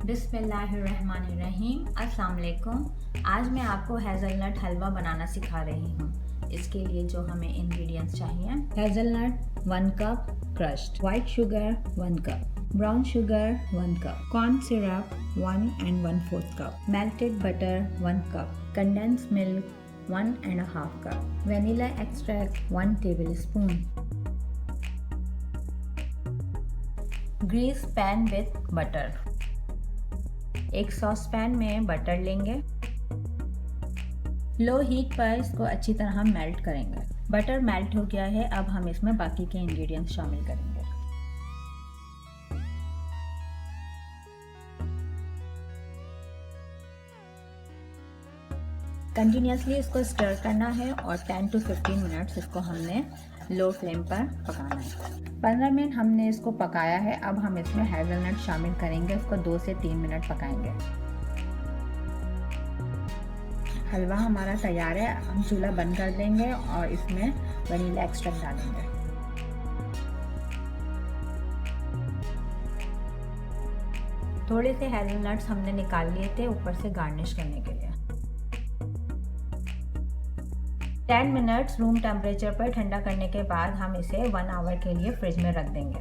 बिस्मिल्लाहिर्रहमानिर्रहीम। अस्सलाम वालेकुम। आज मैं आपको हेज़लनट हलवा बनाना सिखा रही हूँ। इसके लिए जो हमें इंग्रेडिएंट्स चाहिए, hazelnut 1 cup crushed, white sugar 1 cup, brown sugar 1 cup, corn syrup 1 and 1/4 cup, melted butter 1 cup, condensed milk 1 1/2 cup, vanilla extract 1 tablespoon. Grease pan with butter. एक सॉस पैन में बटर लेंगे, लो हीट पर इसको अच्छी तरह melt करेंगे। Butter melt हो गया है, अब हम इसमें बाकी के इंग्रेडिएंट्स शामिल करेंगे। कंटिन्यूसली इसको स्टर करना है और 10 to 15 मिनट्स इसको हमने लो फ्लेम पर पकाना है। 15 मिनट हमने इसको पकाया है, अब हम इसमें हेज़लनट शामिल करेंगे। इसको 2 से 3 मिनट पकाएंगे। हलवा हमारा तैयार है। हम चूल्हा बंद कर देंगे और इसमें वनीला एक्सट्रैक्ट डालेंगे। थोड़े से हेज़लनट्स हमने निकाल लिए थे ऊपर से गार्निश करने के लिए। 10 मिनट्स रूम टेम्परेचर पर ठंडा करने के बाद हम इसे 1 आवर के लिए फ्रिज में रख देंगे।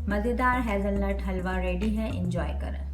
मज़ेदार हेज़लनट हलवा रेडी है, एंजॉय करें।